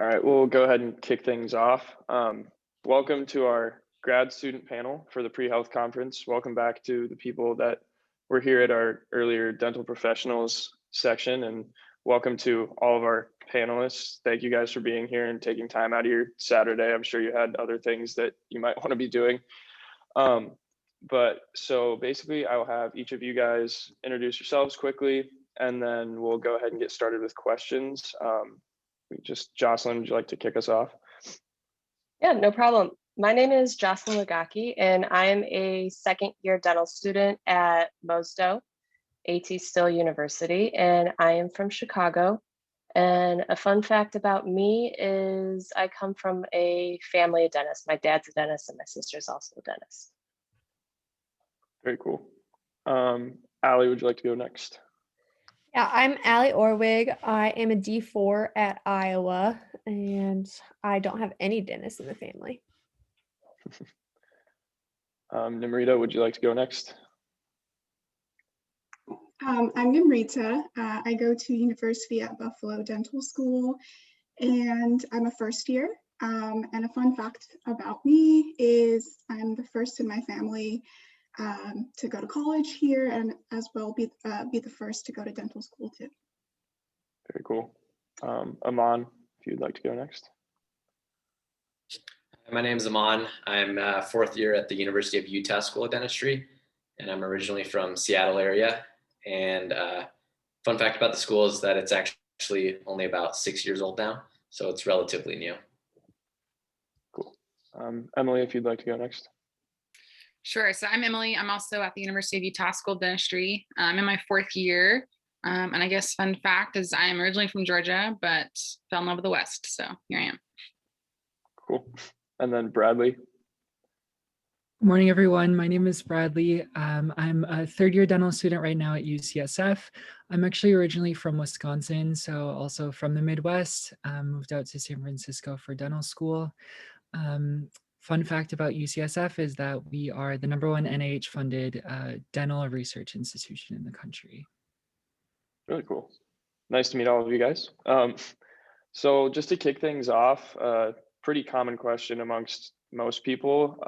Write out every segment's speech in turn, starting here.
All right, we'll go ahead and kick things off. Welcome to our grad student panel for the pre-health conference. Welcome back to the people that were here at our earlier dental professionals section, and welcome to all of our panelists. Thank you guys for being here and taking time out of your Saturday. I'm sure you had other things that you might want to be doing. But so basically I'll have each of you guys introduce yourselves quickly, and then we'll go ahead and get started with questions. Just Jocelyn, would you like to kick us off? Yeah, no problem. My name is Jocelyn Lagaki, and I'm a second year dental student at Mosdo, AT Still University, and I am from Chicago. And a fun fact about me is I come from a family of dentists. My dad's a dentist and my sister's also a dentist. Very cool. Allie, would you like to go next? Yeah, I'm Allie Orwig. I am a D4 at Iowa, and I don't have any dentists in the family. Nimrita, would you like to go next? I'm Nimrita. I go to University at Buffalo Dental School, and I'm a first year. And a fun fact about me is I'm the first in my family to go to college here, and as well be the first to go to dental school too. Very cool. Aman, if you'd like to go next. My name is Aman. I'm fourth year at the University of Utah School of Dentistry, and I'm originally from Seattle area. And fun fact about the school is that it's actually only about 6 years old now, so it's relatively new. Cool. Emily, if you'd like to go next. Sure. So I'm Emily. I'm also at the University of Utah School of Dentistry. I'm in my fourth year. And I guess fun fact is I'm originally from Georgia, but fell in love with the West. So here I am. Cool. And then Bradley. Good morning, everyone. My name is Bradley. I'm a third year dental student right now at UCSF. I'm actually originally from Wisconsin, so also from the Midwest. Moved out to San Francisco for dental school. Fun fact about UCSF is that we are the #1 NIH funded dental research institution in the country. Really cool. Nice to meet all of you guys. So just to kick things off, pretty common question amongst most people.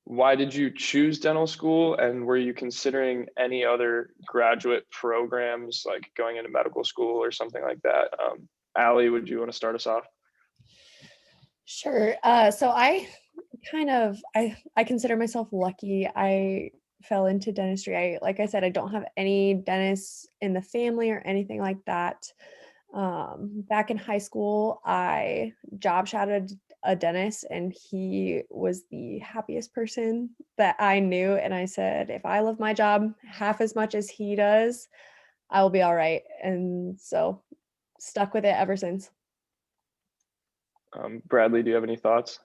Why did you choose dental school, and were you considering any other graduate programs like going into medical school or something like that? Allie, would you want to start us off? Sure. So I consider myself lucky. I fell into dentistry. Like I said, I don't have any dentists in the family or anything like that. Back in high school, I job shadowed a dentist, and he was the happiest person that I knew. And I said, if I love my job half as much as he does, I will be all right. And so stuck with it ever since. Bradley, do you have any thoughts?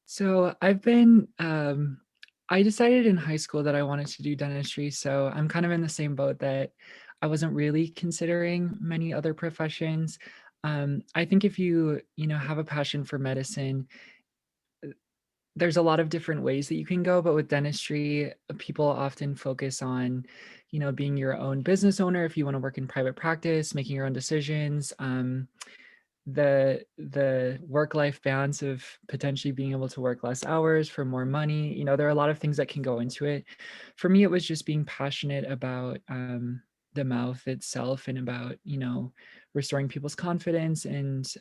So I decided in high school that I wanted to do dentistry. So I'm kind of in the same boat that I wasn't really considering many other professions. I think if you have a passion for medicine, there's a lot of different ways that you can go, but with dentistry, people often focus on, being your own business owner if you want to work in private practice, making your own decisions. The work-life balance of potentially being able to work less hours for more money. There are a lot of things that can go into it. For me, it was just being passionate about the mouth itself and about, restoring people's confidence and,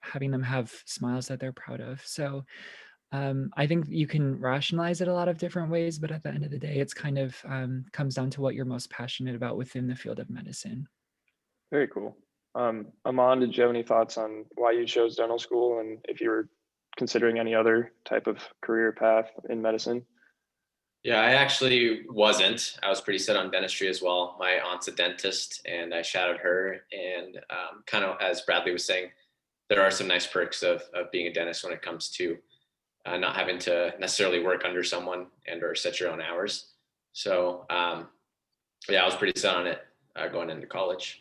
having them have smiles that they're proud of. So I think you can rationalize it a lot of different ways, but at the end of the day, it's kind of comes down to what you're most passionate about within the field of medicine. Very cool. Aman, did you have any thoughts on why you chose dental school and if you were considering any other type of career path in medicine? Yeah, I actually wasn't. I was pretty set on dentistry as well. My aunt's a dentist, and I shadowed her. And kind of as Bradley was saying, there are some nice perks of being a dentist when it comes to not having to necessarily work under someone and or set your own hours. So yeah, I was pretty set on it going into college.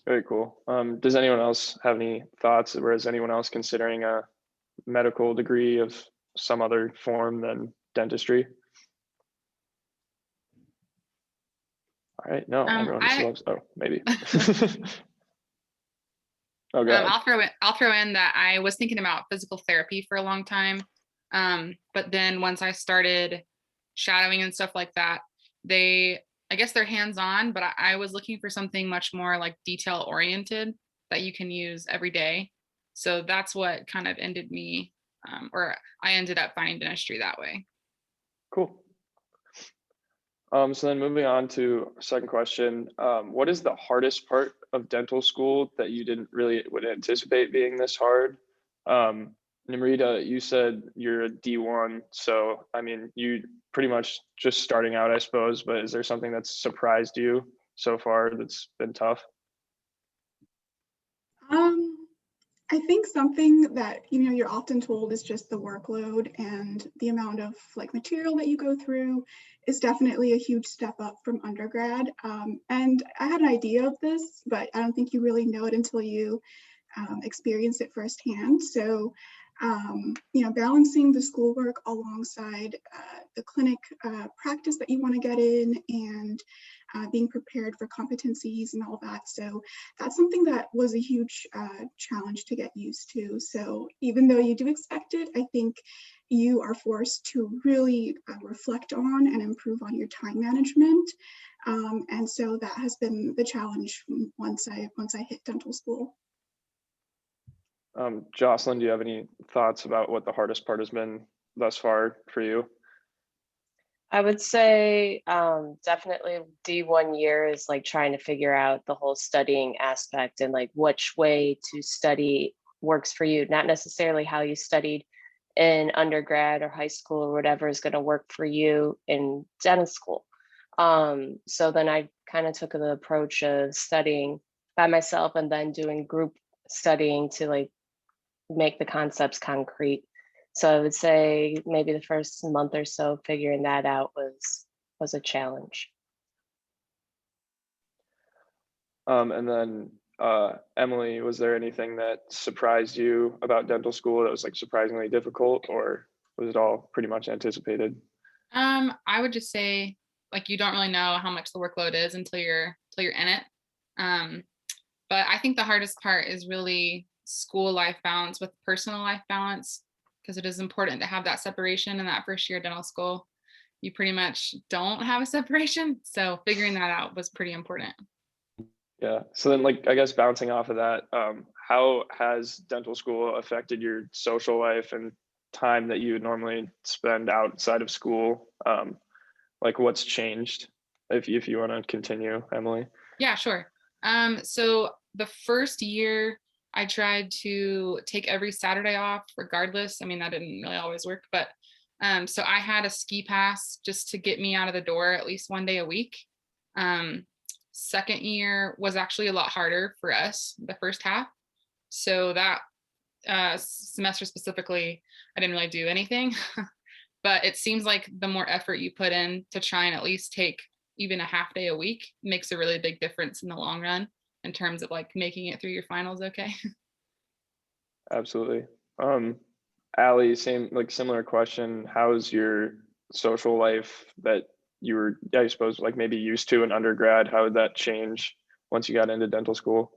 Very cool. Does anyone else have any thoughts, or is anyone else considering a medical degree of some other form than dentistry? All right, no, everyone just I loves, oh, maybe. Oh, go ahead. I'll throw in that I was thinking about physical therapy for a long time. But then once I started shadowing and stuff like that, I guess they're hands-on, but I was looking for something much more like detail oriented that you can use every day. So that's what kind of ended me, or I ended up finding dentistry that way. Cool. So then moving on to our second question, what is the hardest part of dental school that you didn't really would anticipate being this hard? Nimrita, you said you're a D1, so I mean, you pretty much just starting out, I suppose, but is there something that's surprised you so far that's been tough? I think something that, you're often told is just the workload and the amount of like material that you go through is definitely a huge step up from undergrad. And I had an idea of this, but I don't think you really know it until you experience it firsthand. So, balancing the schoolwork alongside the clinic practice that you want to get in and being prepared for competencies and all that. So that's something that was a huge challenge to get used to. So even though you do expect it, I think you are forced to really reflect on and improve on your time management. And so that has been the challenge once I hit dental school. Jocelyn, do you have any thoughts about what the hardest part has been thus far for you? I would say definitely D1 year is like trying to figure out the whole studying aspect and like which way to study works for you, not necessarily how you studied in undergrad or high school or whatever is going to work for you in dental school. So then I kind of took the approach of studying by myself and then doing group studying to like make the concepts concrete. So I would say maybe the first month or so figuring that out was a challenge. And then Emily, was there anything that surprised you about dental school that was like surprisingly difficult, or was it all pretty much anticipated? I would just say like you don't really know how much the workload is until you're in it. But I think the hardest part is really school life balance with personal life balance, because it is important to have that separation in that first year of dental school. You pretty much don't have a separation. So figuring that out was pretty important. Yeah. So then like, I guess bouncing off of that, how has dental school affected your social life and time that you would normally spend outside of school? Like what's changed if you want to continue, Emily? Yeah, sure. So the first year I tried to take every Saturday off regardless. I mean, that didn't really always work, but so I had a ski pass just to get me out of the door at least one day a week. Second year was actually a lot harder for us, the first half. So that semester specifically, I didn't really do anything, but it seems like the more effort you put in to try and at least take even a half day a week makes a really big difference in the long run in terms of like making it through your finals okay. Absolutely. Allie, similar question. How's your social life that you were, I suppose, like maybe used to in undergrad? How did that change once you got into dental school?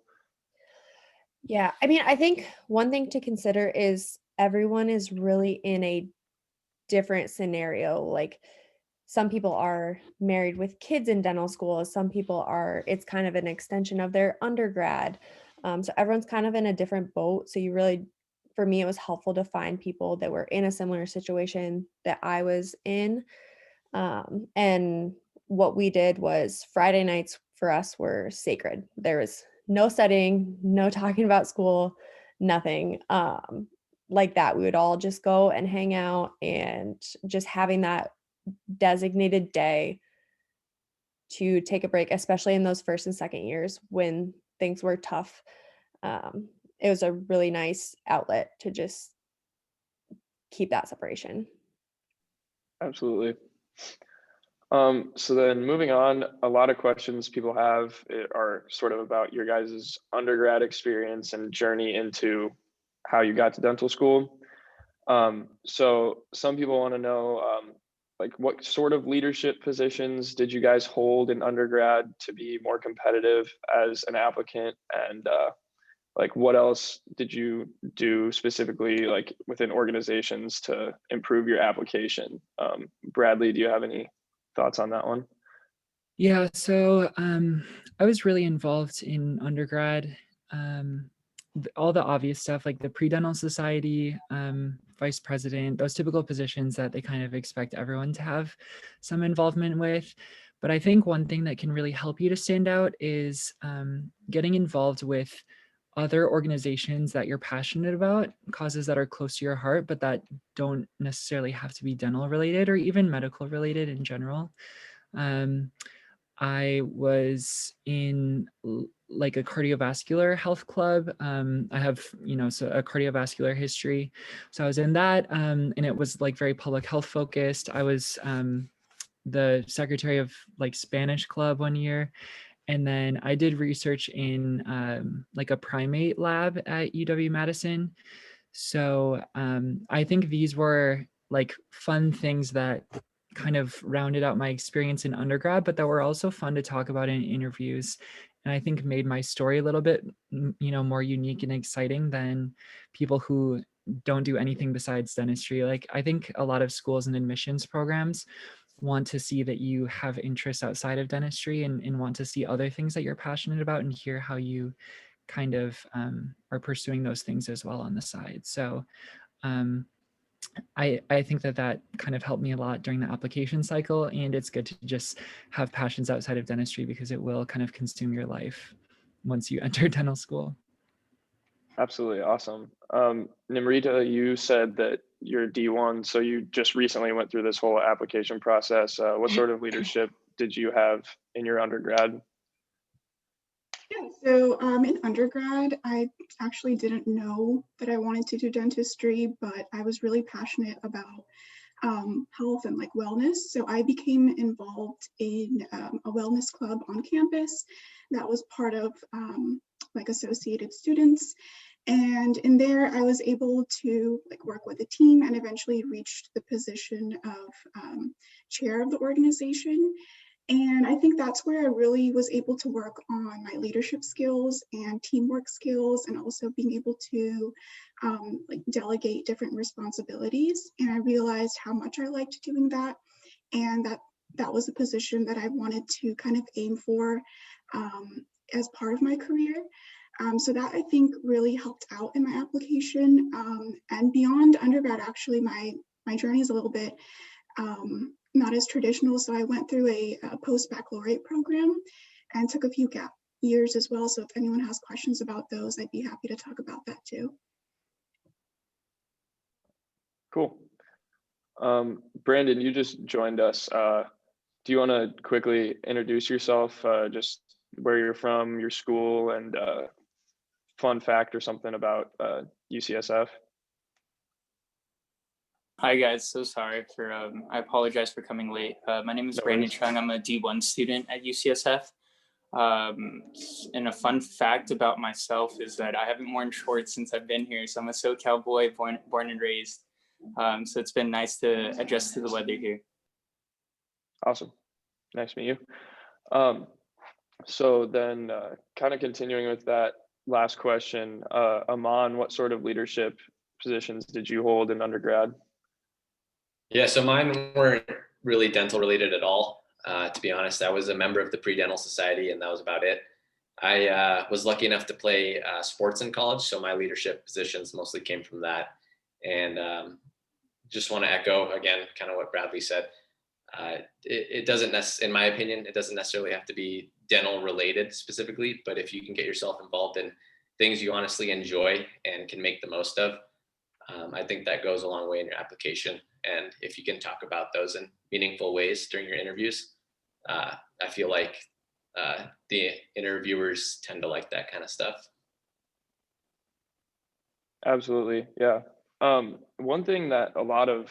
Yeah, I mean, I think one thing to consider is everyone is really in a different scenario. Like some people are married with kids in dental school, some people are, it's kind of an extension of their undergrad. So everyone's kind of in a different boat. So you really, for me, it was helpful to find people that were in a similar situation that I was in. And what we did was Friday nights for us were sacred. There was no studying, no talking about school, nothing like that. We would all just go and hang out, and just having that designated day to take a break, especially in those first and second years when things were tough. It was a really nice outlet to just keep that separation. Absolutely. So then moving on, a lot of questions people have are sort of about your guys' undergrad experience and journey into how you got to dental school. So some people want to know, like what sort of leadership positions did you guys hold in undergrad to be more competitive as an applicant? And like what else did you do specifically like within organizations to improve your application? Bradley, do you have any thoughts on that one? Yeah, so I was really involved in undergrad. All the obvious stuff like the pre-dental society, vice president, those typical positions that they kind of expect everyone to have some involvement with. But I think one thing that can really help you to stand out is getting involved with other organizations that you're passionate about, causes that are close to your heart, but that don't necessarily have to be dental related or even medical related in general. I was in like a cardiovascular health club. I have, so a cardiovascular history. So I was in that, and it was like very public health focused. I was the secretary of like Spanish club one year. And then I did research in like a primate lab at UW-Madison. So I think these were like fun things that kind of rounded out my experience in undergrad, but that were also fun to talk about in interviews. And I think made my story a little bit, more unique and exciting than people who don't do anything besides dentistry. Like I think a lot of schools and admissions programs want to see that you have interests outside of dentistry and want to see other things that you're passionate about and hear how you kind of are pursuing those things as well on the side. So I think that kind of helped me a lot during the application cycle, and it's good to just have passions outside of dentistry because it will kind of consume your life once you enter dental school. Absolutely awesome. Nimrita, you said that you're D1, so you just recently went through this whole application process. What sort of leadership did you have in your undergrad? Yeah, so in undergrad, I actually didn't know that I wanted to do dentistry, but I was really passionate about health and like wellness. So I became involved in a wellness club on campus that was part of like Associated Students. And in there, I was able to like work with a team and eventually reached the position of chair of the organization. And I think that's where I really was able to work on my leadership skills and teamwork skills, and also being able to like delegate different responsibilities. And I realized how much I liked doing that, and that was a position that I wanted to kind of aim for as part of my career. So that I think really helped out in my application. And beyond undergrad, actually, my journey is a little bit not as traditional. So I went through a post-baccalaureate program and took a few gap years as well. So if anyone has questions about those, I'd be happy to talk about that too. Cool. Brandon, you just joined us. Do you want to quickly introduce yourself, just where you're from, your school, and fun fact or something about UCSF? Hi guys, so sorry for, I apologize for coming late. My name is Brandon Chung. I'm a D1 student at UCSF. And a fun fact about myself is that I haven't worn shorts since I've been here. So I'm a SoCal boy, born and raised. So it's been nice to adjust to the weather here. Awesome. Nice to meet you. So then kind of continuing with that last question, Aman, what sort of leadership positions did you hold in undergrad? Yeah, so mine weren't really dental related at all. To be honest, I was a member of the pre-dental society and that was about it. I was lucky enough to play sports in college, so my leadership positions mostly came from that. And just want to echo again, kind of what Bradley said. It doesn't in my opinion, it doesn't necessarily have to be dental related specifically, but if you can get yourself involved in things you honestly enjoy and can make the most of, I think that goes a long way in your application. And if you can talk about those in meaningful ways during your interviews, I feel like the interviewers tend to like that kind of stuff. Absolutely, yeah. One thing that a lot of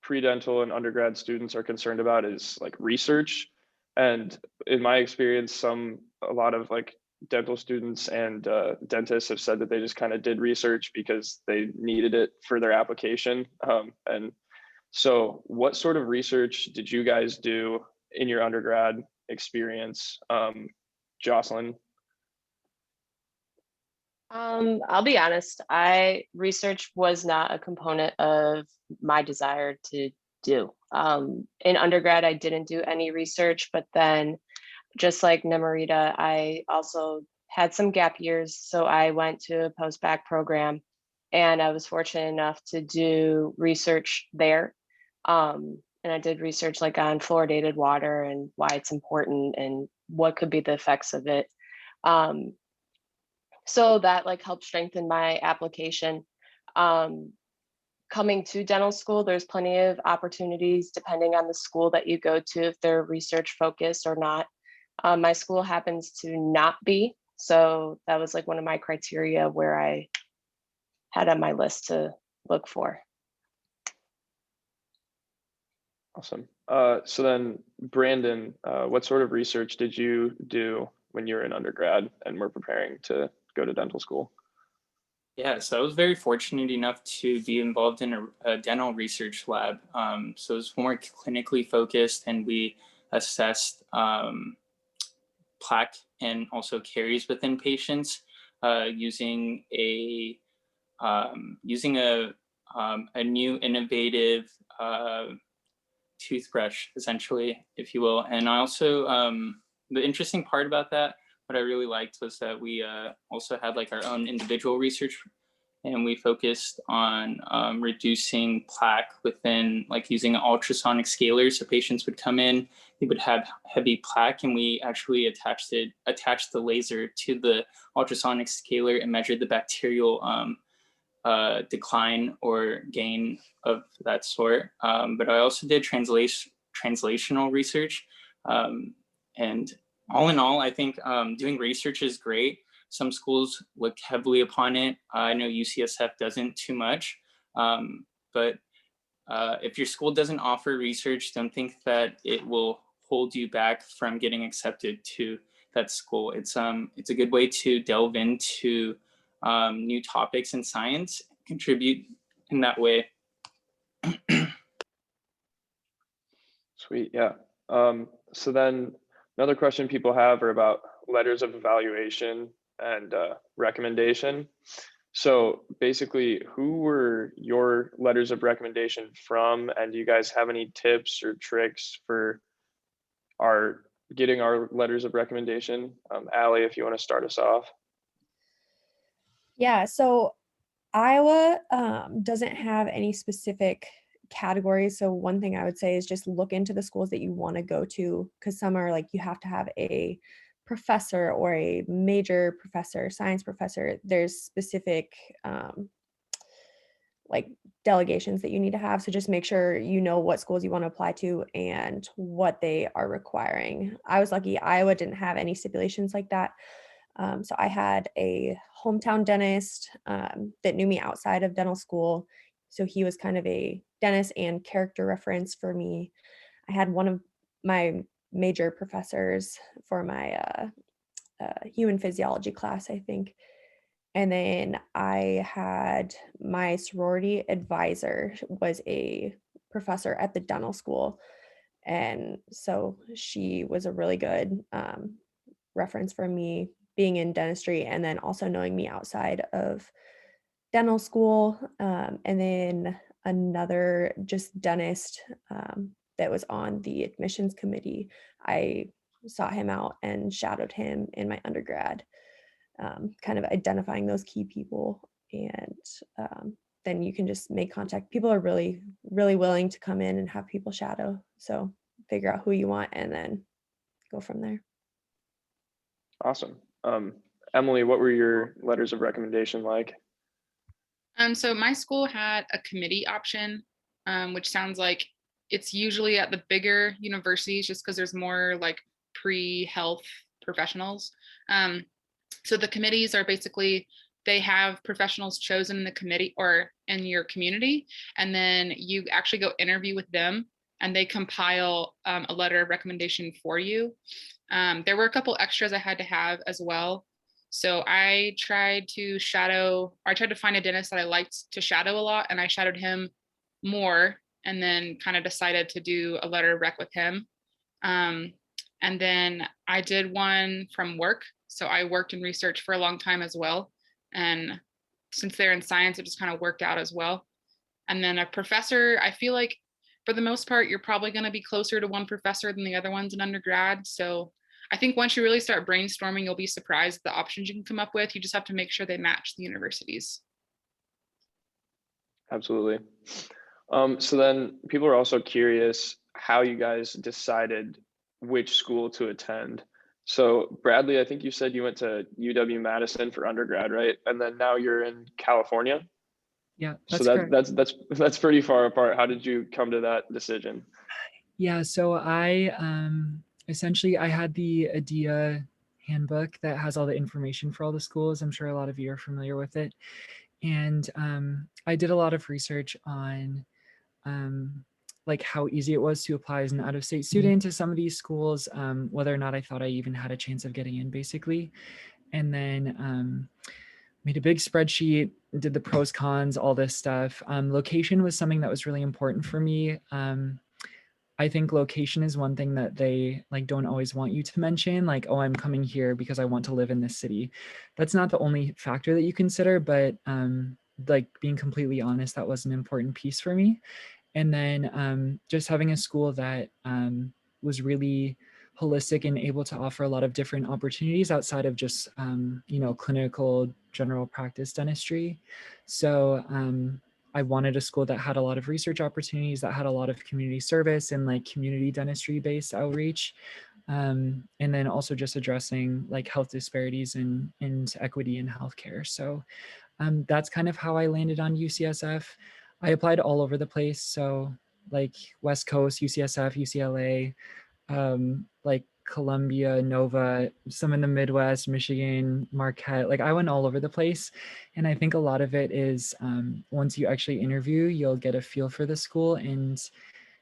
pre-dental and undergrad students are concerned about is like research. And in my experience, a lot of like dental students and dentists have said that they just kind of did research because they needed it for their application. And So what sort of research did you guys do in your undergrad experience? Jocelyn? I'll be honest, research was not a component of my desire to do. In undergrad, I didn't do any research, but then just like Namarita, I also had some gap years. So I went to a post-bac program and I was fortunate enough to do research there. And I did research like on fluoridated water and why it's important and what could be the effects of it. So that like helped strengthen my application. Coming to dental school, there's plenty of opportunities depending on the school that you go to, if they're research focused or not. My school happens to not be, so that was like one of my criteria where I had on my list to look for. Awesome. So then Brandon, what sort of research did you do when you were in undergrad and were preparing to go to dental school? Yeah, so I was very fortunate enough to be involved in a dental research lab. So it was more clinically focused, and we assessed plaque and also caries within patients using a new innovative toothbrush, essentially, if you will. And I also the interesting part about that, what I really liked was that we also had like our own individual research, and we focused on reducing plaque within like using an ultrasonic scaler. So patients would come in, they would have heavy plaque, and we actually attached the laser to the ultrasonic scaler and measured the bacterial decline or gain of that sort. But I also did translational research. And all in all, I think doing research is great. Some schools look heavily upon it. I know UCSF doesn't too much. But if your school doesn't offer research, don't think that it will hold you back from getting accepted to that school. It's a good way to delve into new topics in science, contribute in that way. Sweet, yeah. So then another question people have are about letters of evaluation and recommendation. So basically, who were your letters of recommendation from? And do you guys have any tips or tricks for getting our letters of recommendation? Allie, if you want to start us off. Yeah, so Iowa doesn't have any specific categories. So one thing I would say is just look into the schools that you want to go to, because some are like you have to have a professor or a major professor, science professor. There's specific like delegations that you need to have. So just make sure you know what schools you want to apply to and what they are requiring. I was lucky Iowa didn't have any stipulations like that. So I had a hometown dentist that knew me outside of dental school. So he was kind of a dentist and character reference for me. I had one of my major professors for my human physiology class, I think. And then I had my sorority advisor was a professor at the dental school. And so she was a really good reference for me being in dentistry and then also knowing me outside of dental school. And then another just dentist that was on the admissions committee. I sought him out and shadowed him in my undergrad, kind of identifying those key people. And then you can just make contact. People are really, really willing to come in and have people shadow. So figure out who you want and then go from there. Awesome. Emily, what were your letters of recommendation like? So my school had a committee option, which sounds like it's usually at the bigger universities just because there's more like pre-health professionals. So the committees are basically, they have professionals chosen in the committee or in your community, and then you actually go interview with them and they compile a letter of recommendation for you. There were a couple extras I had to have as well. So I tried to find a dentist that I liked to shadow a lot, and I shadowed him more and then kind of decided to do a letter of rec with him. And then I did one from work. So I worked in research for a long time as well. And since they're in science, it just kind of worked out as well. And then a professor, I feel like for the most part, you're probably going to be closer to one professor than the other ones in undergrad. So I think once you really start brainstorming, you'll be surprised at the options you can come up with. You just have to make sure they match the universities. Absolutely. So then people are also curious how you guys decided which school to attend. So Bradley, I think you said you went to UW-Madison for undergrad, right? And then now you're in California. Yeah, So that's correct. that's pretty far apart. How did you come to that decision? Yeah, so I essentially I had the IDEA handbook that has all the information for all the schools. I'm sure a lot of you are familiar with it. And I did a lot of research on like how easy it was to apply as an out-of-state student to some of these schools, whether or not I thought I even had a chance of getting in, basically. And then made a big spreadsheet, did the pros, cons, all this stuff. Location was something that was really important for me. I think location is one thing that they like don't always want you to mention, like, oh, I'm coming here because I want to live in this city. That's not the only factor that you consider, but like being completely honest, that was an important piece for me. And then just having a school that was really holistic and able to offer a lot of different opportunities outside of just clinical general practice dentistry. So I wanted a school that had a lot of research opportunities, that had a lot of community service and like community dentistry based outreach. And then also just addressing like health disparities and equity in healthcare. So that's kind of how I landed on UCSF. I applied all over the place. So like West Coast, UCSF, UCLA, like Columbia, Nova, some in the Midwest, Michigan, Marquette. Like I went all over the place. And I think a lot of it is once you actually interview, you'll get a feel for the school and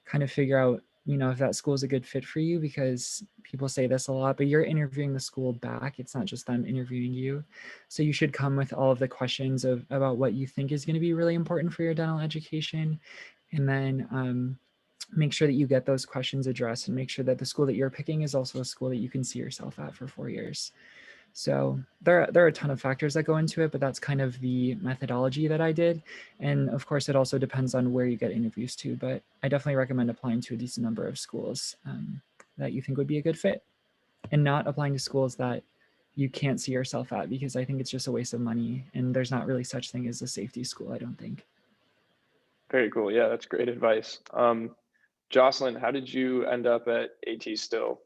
kind of figure out, if that school is a good fit for you, because people say this a lot, but you're interviewing the school back. It's not just them interviewing you. So you should come with all of the questions about what you think is going to be really important for your dental education. And then make sure that you get those questions addressed and make sure that the school that you're picking is also a school that you can see yourself at for 4 years. So there are a ton of factors that go into it, but that's kind of the methodology that I did. And of course, it also depends on where you get interviews to, but I definitely recommend applying to a decent number of schools that you think would be a good fit, and not applying to schools that you can't see yourself at, because I think it's just a waste of money and there's not really such thing as a safety school, I don't think. Very cool. Yeah, that's great advice. Jocelyn, how did you end up at AT Still?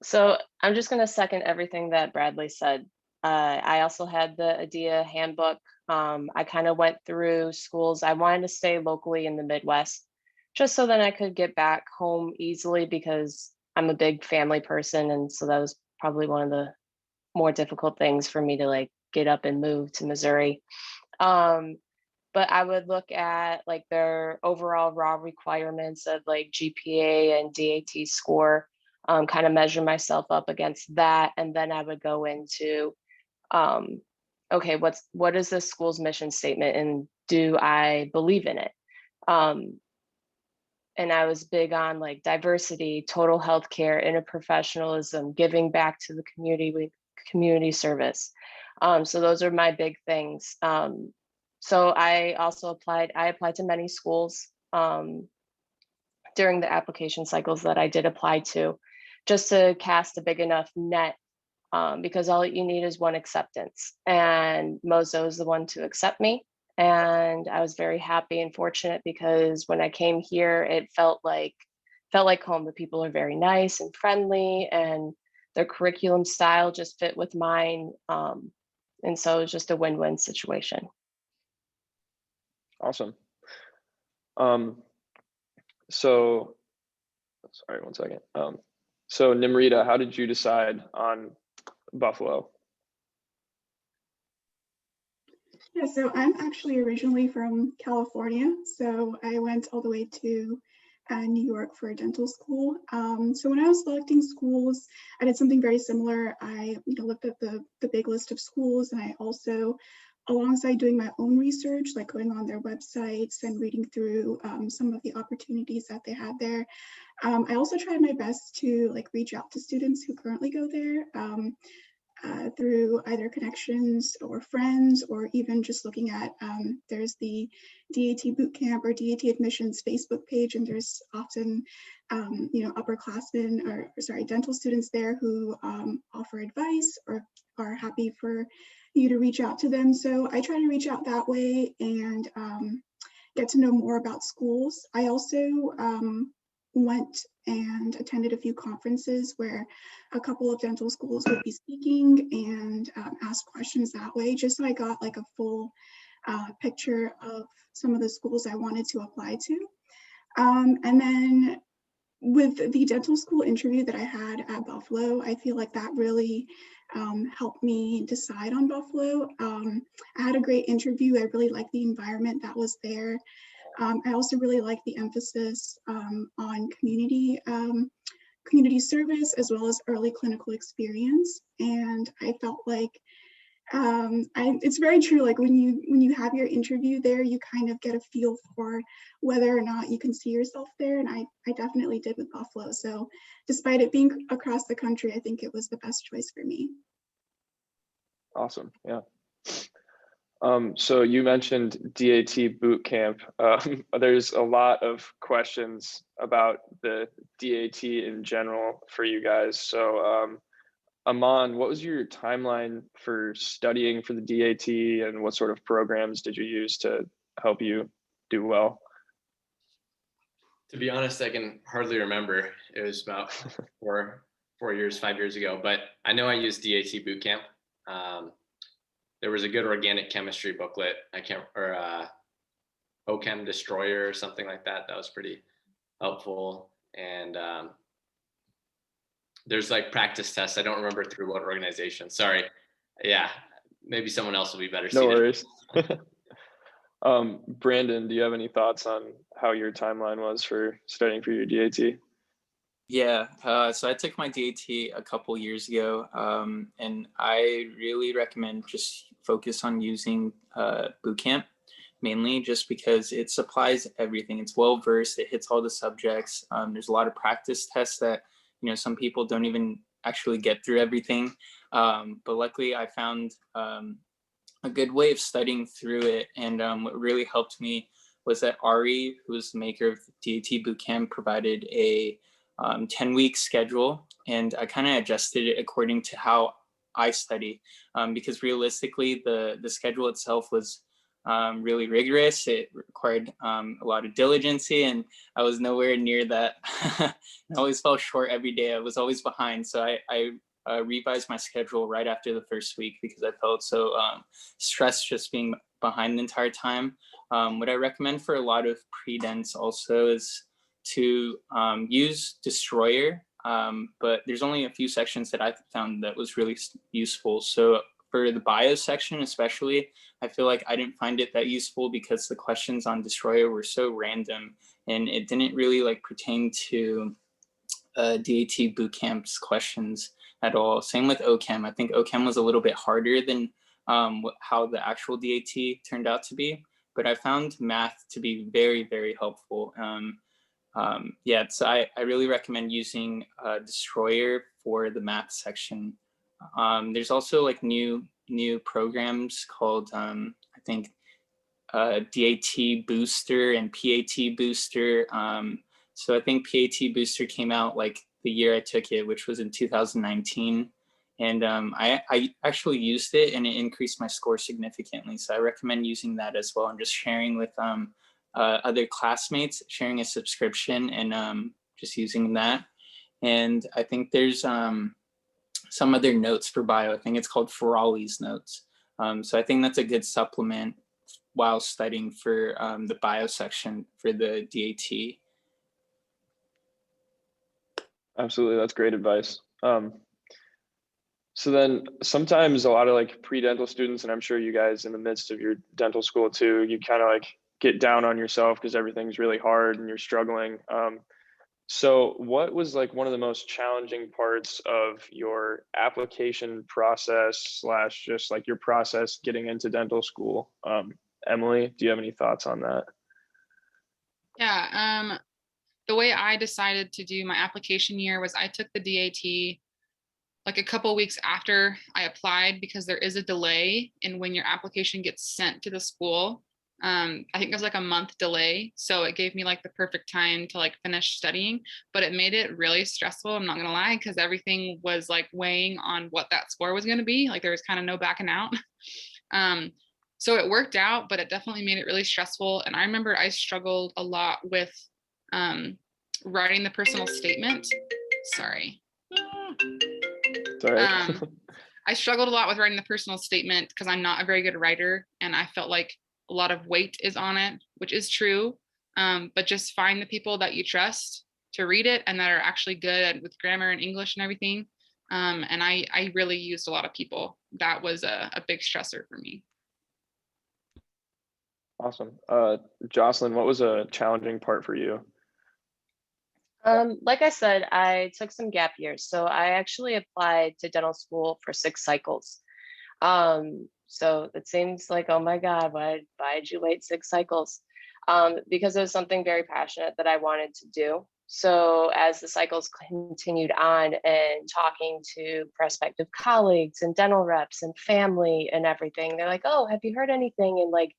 So I'm just going to second everything that Bradley said. I also had the IDEA handbook. I kind of went through schools. I wanted to stay locally in the Midwest, just so that I could get back home easily, because I'm a big family person. And so that was probably one of the more difficult things for me to like get up and move to Missouri. But I would look at like their overall raw requirements of like GPA and DAT score, kind of measure myself up against that. And then I would go into, okay, what is this school's mission statement and do I believe in it? And I was big on like diversity, total healthcare, interprofessionalism, giving back to the community with community service. So those are my big things. So I also applied to many schools during the application cycles that I did apply to, just to cast a big enough net, because all you need is one acceptance. And Mozo is the one to accept me. And I was very happy and fortunate, because when I came here, it felt like home. The people are very nice and friendly, and their curriculum style just fit with mine. And so it was just a win-win situation. Awesome. So sorry, one second. So Nimrita, how did you decide on Buffalo? Yeah, so I'm actually originally from California. So I went all the way to New York for dental school. So when I was selecting schools, I did something very similar. I looked at the big list of schools, and I also alongside doing my own research, like going on their websites and reading through some of the opportunities that they had there. I also tried my best to like reach out to students who currently go there through either connections or friends, or even just looking at, there's the DAT bootcamp or DAT admissions Facebook page, and there's often, upperclassmen or sorry, dental students there who offer advice or are happy for you to reach out to them. So I try to reach out that way and get to know more about schools. I also went and attended a few conferences where a couple of dental schools would be speaking and ask questions that way, just so I got like a full picture of some of the schools I wanted to apply to. And then with the dental school interview that I had at Buffalo, I feel like that really helped me decide on Buffalo. I had a great interview. I really liked the environment that was there. I also really like the emphasis on community service as well as early clinical experience. And I felt like it's very true. Like when you have your interview there, you kind of get a feel for whether or not you can see yourself there. And I definitely did with Buffalo. So despite it being across the country, I think it was the best choice for me. Awesome. Yeah. So you mentioned DAT boot camp. There's a lot of questions about the DAT in general for you guys. So Aman, what was your timeline for studying for the DAT, and what sort of programs did you use to help you do well? To be honest, I can hardly remember. It was about 5 years ago, but I know I used DAT bootcamp. There was a good organic chemistry booklet. OChem Destroyer or something like that. That was pretty helpful. And there's like practice tests. I don't remember through what organization. Sorry. Yeah, maybe someone else will be better. No worries. Brandon, do you have any thoughts on how your timeline was for studying for your DAT? Yeah, so I took my DAT a couple years ago, and I really recommend just focus on using bootcamp, mainly just because it supplies everything. It's well versed, it hits all the subjects. There's a lot of practice tests that, some people don't even actually get through everything. But luckily I found a good way of studying through it. And what really helped me was that Ari, who's the maker of DAT Bootcamp, provided a 10-week schedule, and I kind of adjusted it according to how I study, because realistically the schedule itself was really rigorous. It required a lot of diligence, and I was nowhere near that. I always fell short every day. I was always behind, so I revised my schedule right after the first week because I felt so stressed just being behind the entire time. What I recommend for a lot of pre-dents also is to use Destroyer, but there's only a few sections that I found that was really useful. So for the bio section especially, I feel like I didn't find it that useful because the questions on Destroyer were so random and it didn't really like pertain to DAT Bootcamp's questions at all. Same with OChem. I think OChem was a little bit harder than how the actual DAT turned out to be, but I found math to be very, very helpful. Yeah, so I really recommend using Destroyer for the math section. There's also like new programs called I think DAT Booster and PAT Booster. So I think PAT Booster came out like the year I took it, which was in 2019. And I actually used it and it increased my score significantly. So I recommend using that as well and just sharing with other classmates, sharing a subscription and just using that. And I think there's some other notes for bio. I think it's called Ferrali's notes. So I think that's a good supplement while studying for the bio section for the DAT. Absolutely, that's great advice. So then sometimes a lot of like pre-dental students, and I'm sure you guys in the midst of your dental school too, you kind of like get down on yourself because everything's really hard and you're struggling. So what was like one of the most challenging parts of your application process slash just like your process getting into dental school? Emily, do you have any thoughts on that? Yeah, the way I decided to do my application year was I took the DAT like a couple weeks after I applied because there is a delay in when your application gets sent to the school. I think there's like a month delay. So it gave me like the perfect time to like finish studying, but it made it really stressful. I'm not gonna lie, because everything was like weighing on what that score was gonna be. Like there was kind of no backing out. So it worked out, but it definitely made it really stressful. And I remember I struggled a lot with writing the personal statement. Sorry. Sorry. I struggled a lot with writing the personal statement because I'm not a very good writer, and I felt like a lot of weight is on it, which is true. But just find the people that you trust to read it and that are actually good with grammar and English and everything. And I really used a lot of people. That was a big stressor for me. Awesome. Jocelyn, what was a challenging part for you? Like I said, I took some gap years. So I actually applied to dental school for 6 cycles. So it seems like, oh my God, why'd you wait 6 cycles? Because it was something very passionate that I wanted to do. So as the cycles continued on and talking to prospective colleagues and dental reps and family and everything, they're like, oh, have you heard anything? And like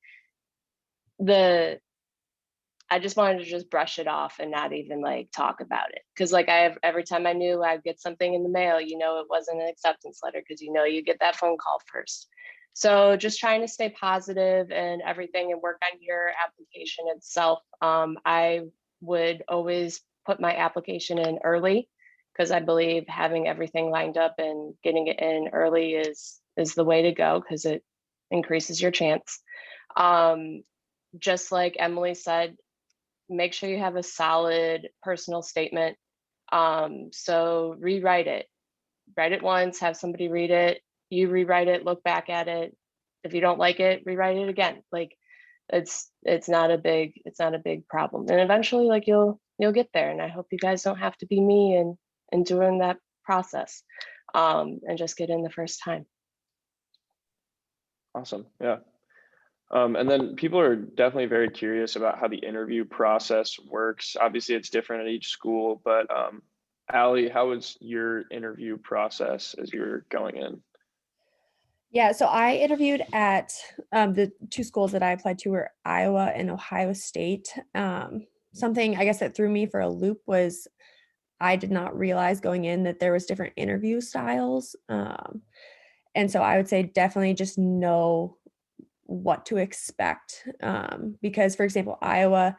I just wanted to just brush it off and not even like talk about it. Cause like every time I knew I'd get something in the mail, you know, it wasn't an acceptance letter because you know, you get that phone call first. So just trying to stay positive and everything and work on your application itself. I would always put my application in early because I believe having everything lined up and getting it in early is the way to go because it increases your chance. Just like Emily said, make sure you have a solid personal statement. So rewrite it, write it once, have somebody read it, you rewrite it, look back at it. If you don't like it, rewrite it again. Like it's not a big problem. And eventually like you'll get there. And I hope you guys don't have to be me and doing that process and just get in the first time. Awesome. Yeah. And then people are definitely very curious about how the interview process works. Obviously, it's different at each school, but Allie, how was your interview process as you were going in? Yeah, so I interviewed at the 2 schools that I applied to were Iowa and Ohio State. Something I guess that threw me for a loop was I did not realize going in that there was different interview styles. And so I would say definitely just know what to expect. Because for example, Iowa,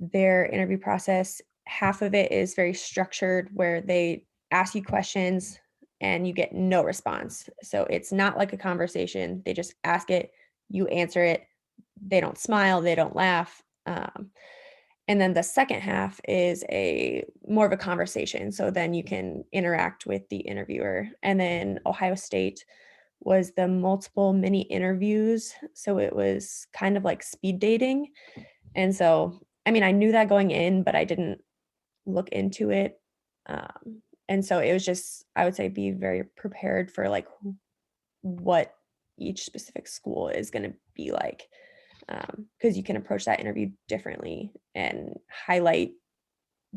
their interview process, half of it is very structured where they ask you questions and you get no response. So it's not like a conversation. They just ask it, you answer it. They don't smile, they don't laugh. And then the second half is more of a conversation. So then you can interact with the interviewer. And then Ohio State was the multiple mini interviews. So it was kind of like speed dating. And so, I mean, I knew that going in, but I didn't look into it. And so it was just, I would say, be very prepared for like what each specific school is going to be like. Because you can approach that interview differently and highlight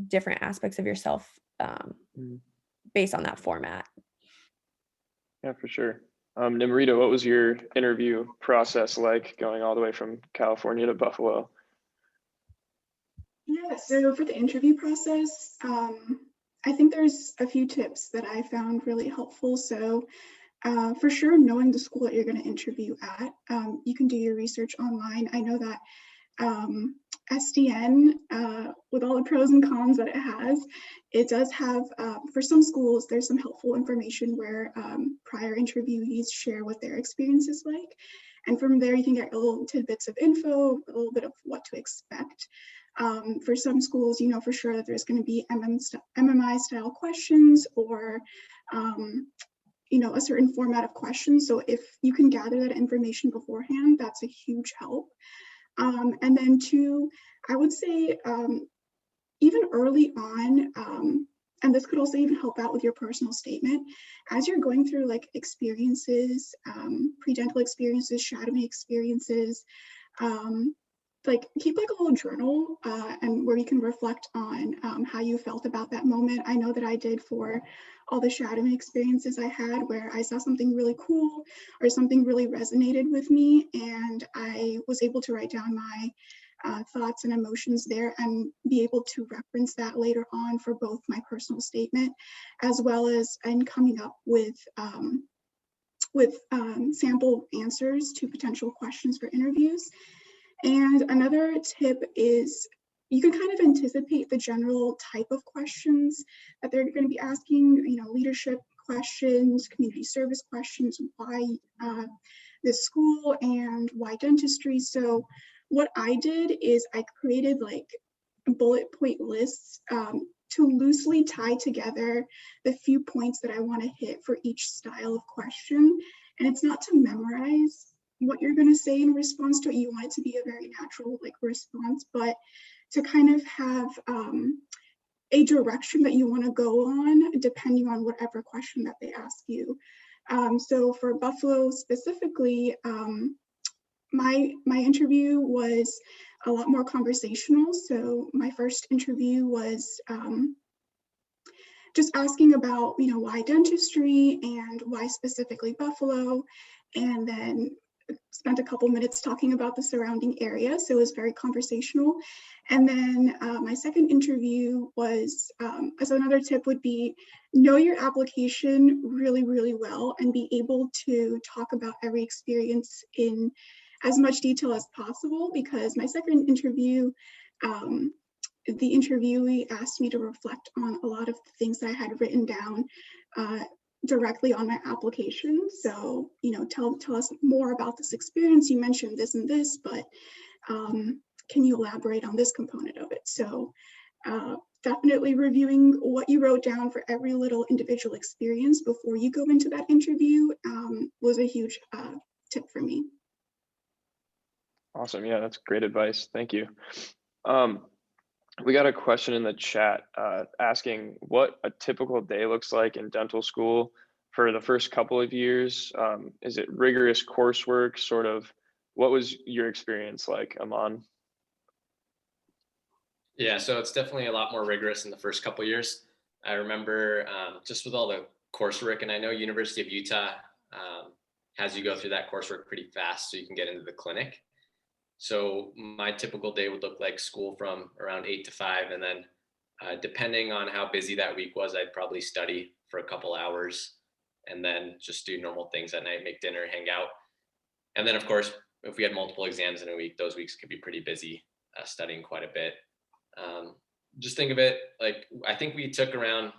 different aspects of yourself based on that format. Yeah, for sure. Nimrita, what was your interview process like going all the way from California to Buffalo? Yeah, so for the interview process, I think there's a few tips that I found really helpful. So for sure, knowing the school that you're going to interview at, you can do your research online. I know that SDN, with all the pros and cons that it has, it does have, for some schools, there's some helpful information where prior interviewees share what their experience is like. And from there, you can get little tidbits of info, a little bit of what to expect. For some schools, you know for sure that there's going to be MMI style questions or you know, a certain format of questions. So if you can gather that information beforehand, that's a huge help. And then 2, I would say even early on, and this could also even help out with your personal statement, as you're going through like experiences, pre-dental experiences, shadowing experiences, like keep like a little journal and where you can reflect on how you felt about that moment. I know that I did for all the shadowing experiences I had, where I saw something really cool or something really resonated with me, and I was able to write down my thoughts and emotions there and be able to reference that later on for both my personal statement as well as in coming up with sample answers to potential questions for interviews. And another tip is you can kind of anticipate the general type of questions that they're going to be asking, you know, leadership questions, community service questions, why this school and why dentistry. So what I did is I created like bullet point lists to loosely tie together the few points that I want to hit for each style of question. And it's not to memorize what you're going to say in response to it. You want it to be a very natural like response, but to kind of have a direction that you want to go on depending on whatever question that they ask you. So for Buffalo specifically, my interview was a lot more conversational. So my first interview was just asking about, you know, why dentistry and why specifically Buffalo, and then spent a couple minutes talking about the surrounding area. So it was very conversational. And then my second interview was, so another tip would be know your application really, really well and be able to talk about every experience in as much detail as possible, because my second interview, the interviewee asked me to reflect on a lot of the things that I had written down directly on my application. So, you know, tell us more about this experience. You mentioned this and this, but can you elaborate on this component of it? So definitely reviewing what you wrote down for every little individual experience before you go into that interview was a huge tip for me. Awesome. Yeah, that's great advice. Thank you. We got a question in the chat asking what a typical day looks like in dental school for the first couple of years. Is it rigorous coursework? Sort of, what was your experience like, Aman? Yeah, so it's definitely a lot more rigorous in the first couple of years. I remember just with all the coursework, and I know University of Utah has you go through that coursework pretty fast so you can get into the clinic. So my typical day would look like school from around 8 to 5. And then depending on how busy that week was, I'd probably study for a couple hours and then just do normal things at night, make dinner, hang out. And then of course, if we had multiple exams in a week, those weeks could be pretty busy, studying quite a bit. Just think of it like, I think we took around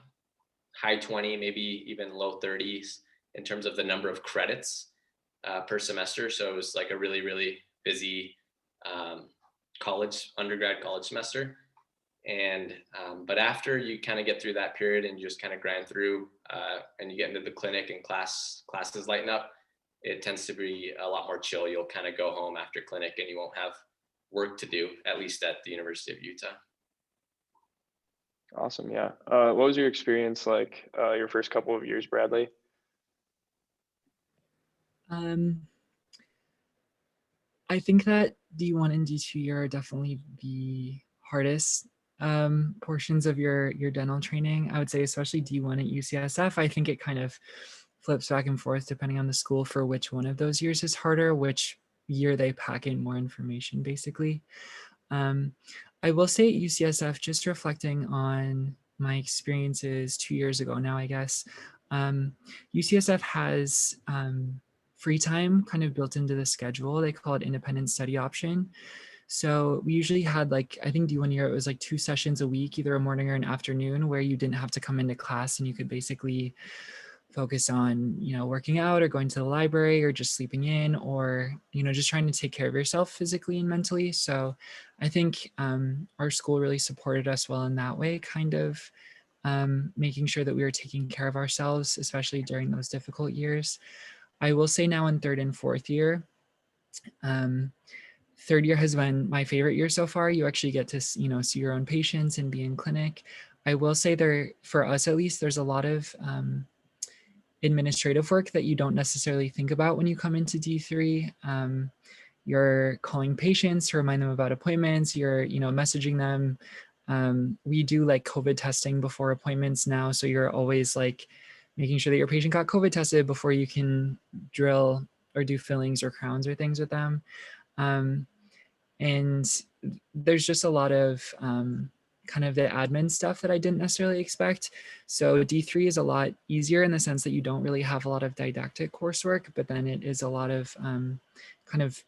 high 20, maybe even low 30s in terms of the number of credits per semester. So it was like a really, really busy undergrad college semester. And but after you kind of get through that period and you just kind of grind through and you get into the clinic and classes lighten up, it tends to be a lot more chill. You'll kind of go home after clinic and you won't have work to do, at least at the University of Utah. Awesome. Yeah. What was your experience like your first couple of years, Bradley? I think that D1 and D2 year are definitely the hardest portions of your dental training. I would say especially D1 at UCSF. I think it kind of flips back and forth depending on the school for which one of those years is harder, which year they pack in more information basically. I will say at UCSF, just reflecting on my experiences 2 years ago now, I guess, UCSF has free time kind of built into the schedule. They call it independent study option. So we usually had like, I think D1 year, it was like 2 sessions a week, either a morning or an afternoon, where you didn't have to come into class and you could basically focus on, you know, working out or going to the library or just sleeping in or, you know, just trying to take care of yourself physically and mentally. So I think our school really supported us well in that way, kind of making sure that we were taking care of ourselves, especially during those difficult years. I will say now in 3rd and 4th year, third year has been my favorite year so far. You actually get to, see your own patients and be in clinic. I will say for us at least, there's a lot of administrative work that you don't necessarily think about when you come into D3. You're calling patients to remind them about appointments. You're, messaging them. We do like COVID testing before appointments now. So you're always like making sure that your patient got COVID tested before you can drill or do fillings or crowns or things with them. And there's just a lot of kind of the admin stuff that I didn't necessarily expect. So D3 is a lot easier in the sense that you don't really have a lot of didactic coursework, but then it is a lot of kind of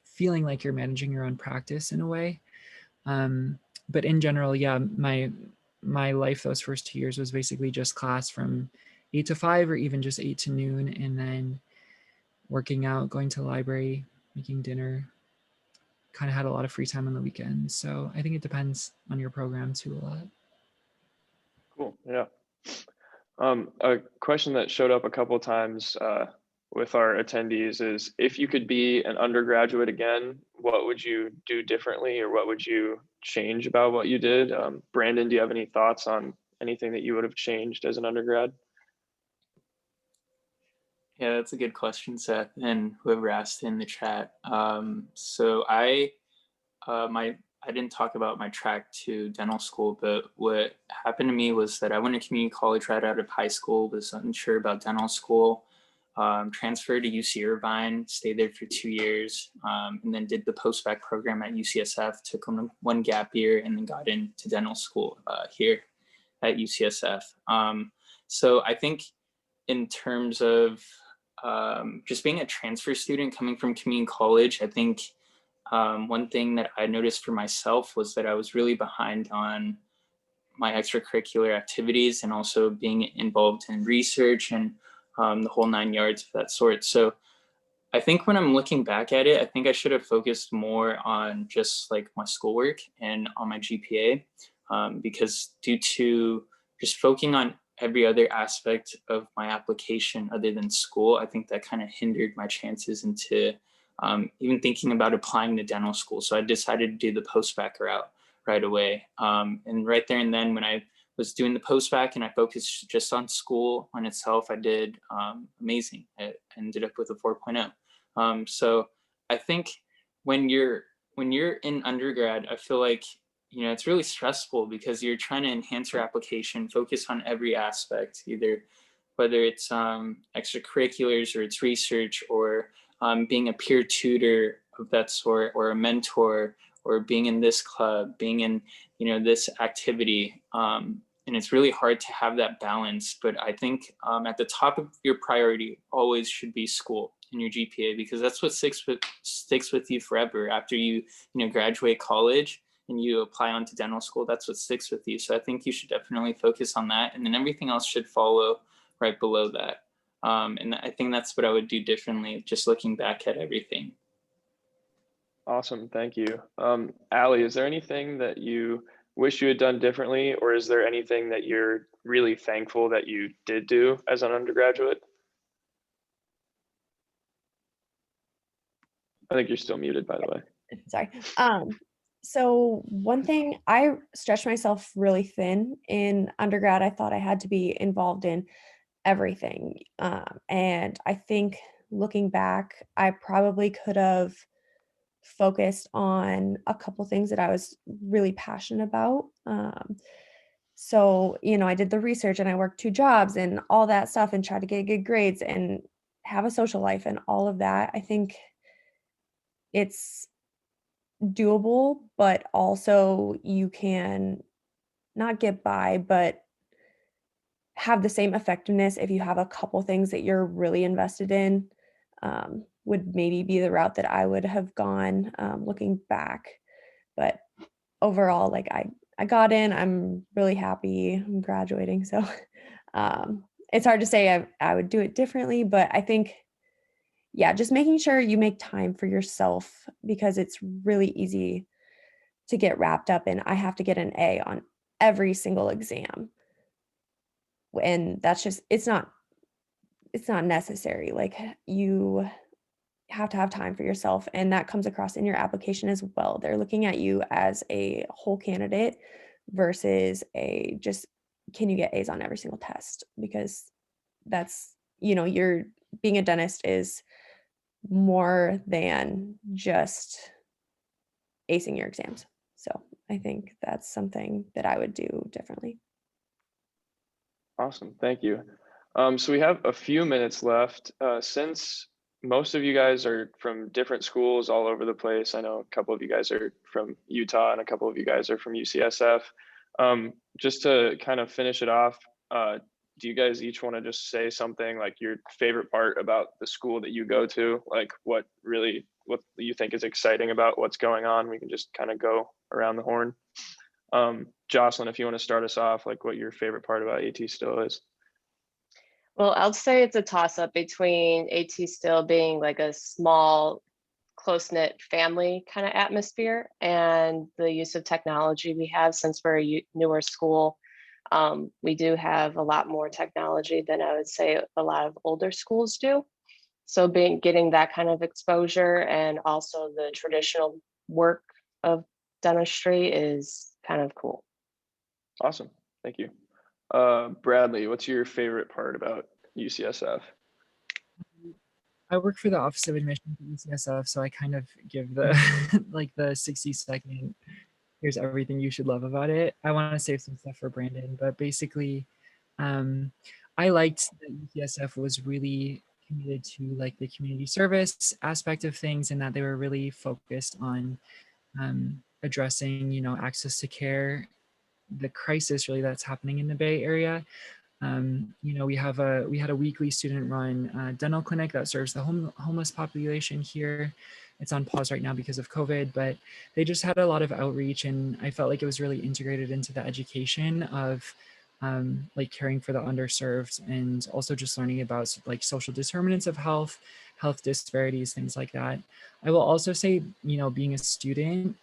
feeling like you're managing your own practice in a way. But in general, yeah, my life those first 2 years was basically just class from 8 to 5 or even just 8 to noon, and then working out, going to the library, making dinner. Kind of had a lot of free time on the weekends. So I think it depends on your program too a lot. Cool. Yeah. A question that showed up a couple of times with our attendees is, if you could be an undergraduate again, what would you do differently, or what would you change about what you did? Brandon, do you have any thoughts on anything that you would have changed as an undergrad? Yeah, that's a good question, Seth, and whoever asked in the chat. So I didn't talk about my track to dental school, but what happened to me was that I went to community college right out of high school, was unsure about dental school, transferred to UC Irvine, stayed there for 2 years, and then did the post-bac program at UCSF, took one gap year, and then got into dental school here at UCSF. So I think in terms of just being a transfer student coming from community college, I think one thing that I noticed for myself was that I was really behind on my extracurricular activities and also being involved in research and the whole 9 yards of that sort. So I think when I'm looking back at it, I think I should have focused more on just like my schoolwork and on my GPA, because due to just focusing on every other aspect of my application other than school, I think that kind of hindered my chances into even thinking about applying to dental school. So I decided to do the post-bac route right away. And right there and then when I was doing the post-bac and I focused just on school on itself, I did amazing. I ended up with a 4.0. So I think when you're in undergrad, I feel like it's really stressful because you're trying to enhance your application, focus on every aspect, either whether it's extracurriculars or it's research or being a peer tutor of that sort, or a mentor, or being in this club, being in this activity. And it's really hard to have that balance. But I think at the top of your priority always should be school and your GPA, because that's what sticks with you forever. After you graduate college and you apply onto dental school, that's what sticks with you. So I think you should definitely focus on that, and then everything else should follow right below that. And I think that's what I would do differently, just looking back at everything. Awesome, thank you. Allie, is there anything that you wish you had done differently, or is there anything that you're really thankful that you did do as an undergraduate? I think you're still muted, by the way. Sorry. So one thing, I stretched myself really thin in undergrad. I thought I had to be involved in everything. And I think looking back, I probably could have focused on a couple things that I was really passionate about. So, I did the research and I worked 2 jobs and all that stuff and tried to get good grades and have a social life and all of that. I think it's doable, but also you can not get by, but have the same effectiveness if you have a couple things that you're really invested in. Would maybe be the route that I would have gone looking back. But overall, like I got in, I'm really happy, I'm graduating. So it's hard to say I would do it differently, but I think, yeah, just making sure you make time for yourself, because it's really easy to get wrapped up in, I have to get an A on every single exam. And that's just, it's not necessary. Like, you have to have time for yourself, and that comes across in your application as well. They're looking at you as a whole candidate versus a just can you get A's on every single test, because that's, you're being a dentist is more than just acing your exams. So I think that's something that I would do differently. Awesome, thank you. So we have a few minutes left. Since most of you guys are from different schools all over the place, I know a couple of you guys are from Utah and a couple of you guys are from UCSF. Just to kind of finish it off, do you guys each want to just say something like your favorite part about the school that you go to? Like what you think is exciting about what's going on? We can just kind of go around the horn. Jocelyn, if you want to start us off, like what your favorite part about AT still is. Well, I'll say it's a toss-up between AT still being like a small, close-knit family kind of atmosphere and the use of technology we have since we're a newer school. We do have a lot more technology than I would say a lot of older schools do. So getting that kind of exposure and also the traditional work of dentistry is kind of cool. Awesome, thank you. Bradley, what's your favorite part about UCSF? I work for the Office of Admissions at UCSF, so I kind of give the like the 60-second, here's everything you should love about it. I want to save some stuff for Brandon, but basically, I liked that UCSF was really committed to like the community service aspect of things, and that they were really focused on addressing, access to care, the crisis really that's happening in the Bay Area. We had a weekly student-run dental clinic that serves the homeless population here. It's on pause right now because of COVID, but they just had a lot of outreach, and I felt like it was really integrated into the education of like caring for the underserved, and also just learning about like social determinants of health disparities, things like that. I will also say, being a student,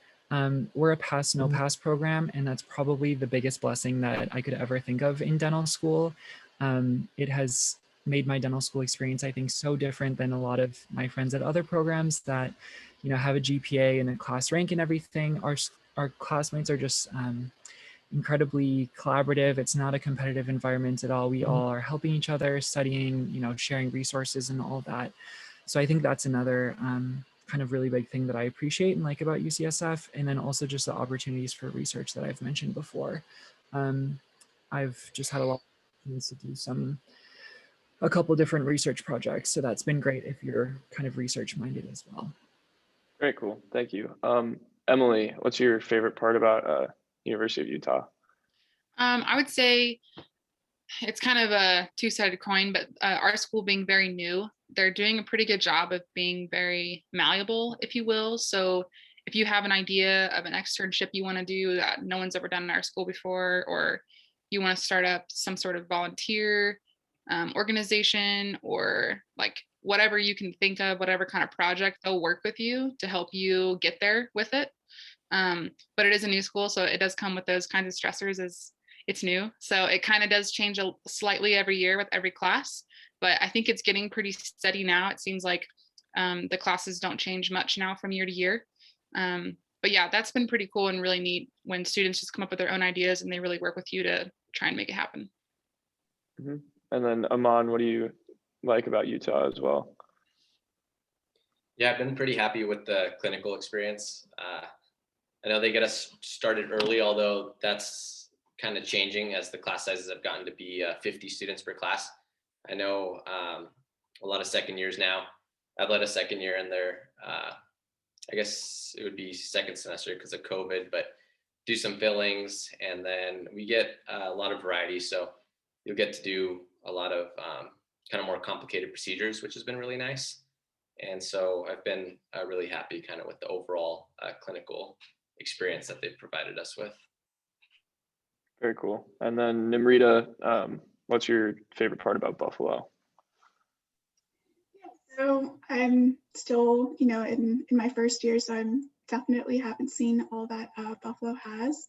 we're a pass no pass program, and that's probably the biggest blessing that I could ever think of in dental school. It has made my dental school experience, I think, so different than a lot of my friends at other programs that, have a GPA and a class rank and everything. Our classmates are just incredibly collaborative. It's not a competitive environment at all. We all are helping each other, studying, sharing resources and all that. So I think that's another kind of really big thing that I appreciate and like about UCSF. And then also just the opportunities for research that I've mentioned before. I've just had a lot of opportunities to do a couple different research projects. So that's been great if you're kind of research minded as well. Very cool, thank you. Emily, what's your favorite part about University of Utah? I would say it's kind of a two-sided coin, but our school being very new, they're doing a pretty good job of being very malleable, if you will. So if you have an idea of an externship you want to do that no one's ever done in our school before, or you want to start up some sort of volunteer organization, or like whatever you can think of, whatever kind of project, they'll work with you to help you get there with it. But it is a new school, so it does come with those kinds of stressors as it's new. So it kind of does change slightly every year with every class, but I think it's getting pretty steady now. It seems like the classes don't change much now from year to year. But yeah, that's been pretty cool and really neat when students just come up with their own ideas and they really work with you to try and make it happen. Mm-hmm. And then Aman, what do you like about Utah as well? Yeah, I've been pretty happy with the clinical experience. I know they get us started early, although that's kind of changing as the class sizes have gotten to be 50 students per class. I know a lot of second years now. I've led a second year in there. I guess it would be second semester because of COVID, but do some fillings, and then we get a lot of variety. So you'll get to do a lot of kind of more complicated procedures, which has been really nice. And so I've been really happy kind of with the overall clinical experience that they've provided us with. Very cool. And then Nimrita, what's your favorite part about Buffalo? So I'm still, in my first year, so I'm definitely haven't seen all that Buffalo has.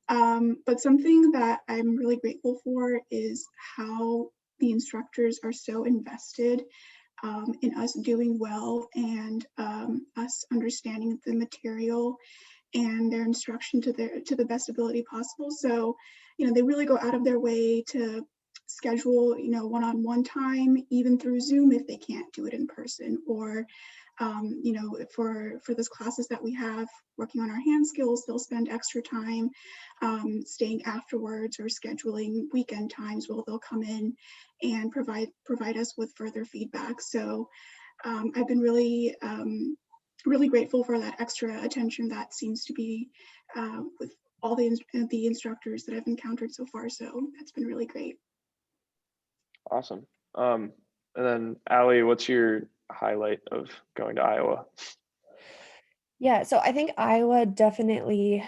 But something that I'm really grateful for is how the instructors are so invested in us doing well and us understanding the material and their instruction to the best ability possible. So, they really go out of their way to schedule, one-on-one time, even through Zoom if they can't do it in person, or for those classes that we have working on our hand skills, they'll spend extra time staying afterwards or scheduling weekend times where they'll come in and provide us with further feedback. So I've been really grateful for that extra attention that seems to be with all the instructors that I've encountered so far. So that's been really great. Awesome. And then Allie, what's your highlight of going to Iowa? Yeah, so I think Iowa definitely,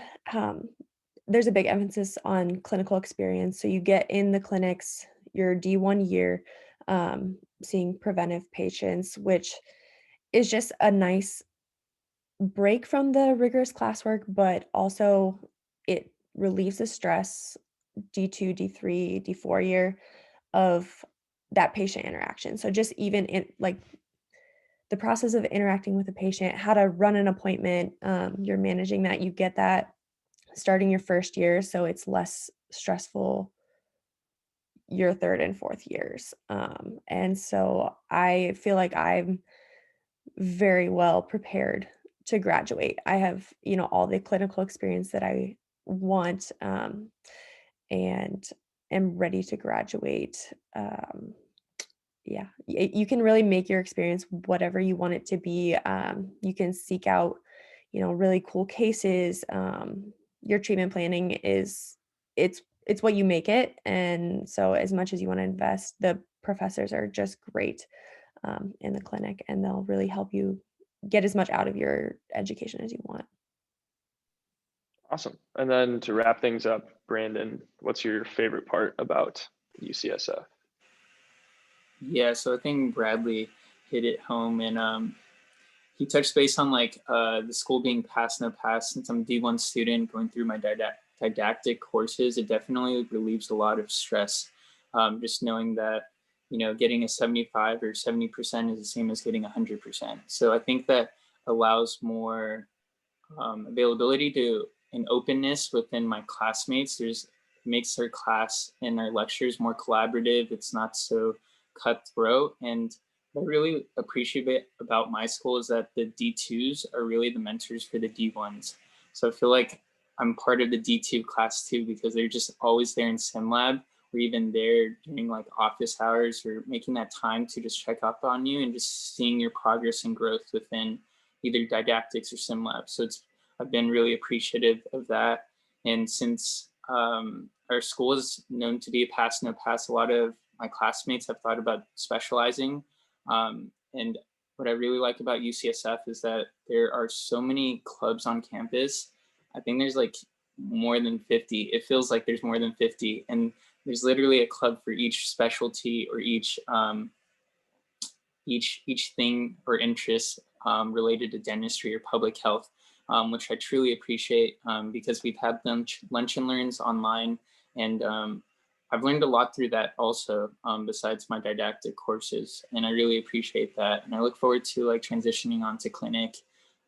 there's a big emphasis on clinical experience. So you get in the clinics your D1 year, seeing preventive patients, which is just a nice break from the rigorous classwork, but also it relieves the stress D2, D3, D4 year of that patient interaction. So just even in like the process of interacting with a patient, how to run an appointment, you're managing that, you get that starting your first year, so it's less stressful your third and fourth years. And so I feel like I'm very well prepared to graduate. I have, all the clinical experience that I want, and am ready to graduate. Yeah, you can really make your experience whatever you want it to be. You can seek out, really cool cases. Your treatment planning it's what you make it. And so as much as you want to invest, the professors are just great in the clinic, and they'll really help you get as much out of your education as you want. Awesome. And then to wrap things up, Brandon, what's your favorite part about UCSF? Yeah, so I think Bradley hit it home, and he touched base on the school being pass no pass. Since I'm a D1 student going through my didactic courses, it definitely relieves a lot of stress. Just knowing that getting a 75 or 70% is the same as getting 100%. So I think that allows more availability to and openness within my classmates. Makes our class and our lectures more collaborative. It's not so cutthroat. And what I really appreciate about my school is that the D2s are really the mentors for the D1s. So I feel like I'm part of the D2 class too, because they're just always there in sim lab, or even there during office hours, or making that time to just check up on you and just seeing your progress and growth within either didactics or sim lab. So I've been really appreciative of that. And since our school is known to be a pass no pass, a lot of my classmates have thought about specializing. And what I really like about UCSF is that there are so many clubs on campus. I think there's more than 50. It feels like there's more than 50. And there's literally a club for each specialty or each thing or interest related to dentistry or public health, which I truly appreciate because we've had lunch and learns online, and I've learned a lot through that also, besides my didactic courses, and I really appreciate that. And I look forward to transitioning onto clinic.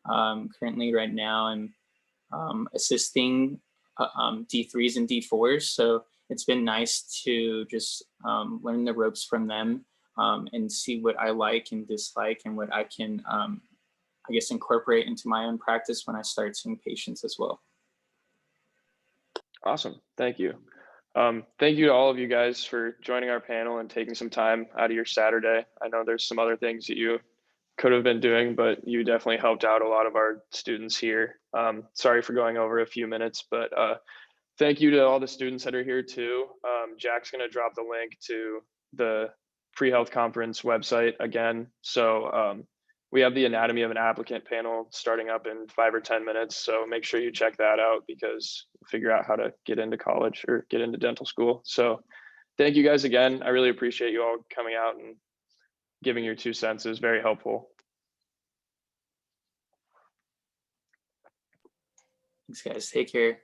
Currently right now I'm assisting D3s and D4s, so it's been nice to just learn the ropes from them and see what I like and dislike and what I can, I guess, incorporate into my own practice when I start seeing patients as well. Awesome. Thank you. Thank you to all of you guys for joining our panel and taking some time out of your Saturday. I know there's some other things that you could have been doing, but you definitely helped out a lot of our students here. Sorry for going over a few minutes, but thank you to all the students that are here too. Jack's going to drop the link to the pre-health conference website again. So we have the anatomy of an applicant panel starting up in 5 or 10 minutes. So make sure you check that out, because figure out how to get into college or get into dental school. So thank you guys again. I really appreciate you all coming out and giving your 2 cents. It was very helpful. Thanks, guys. Take care.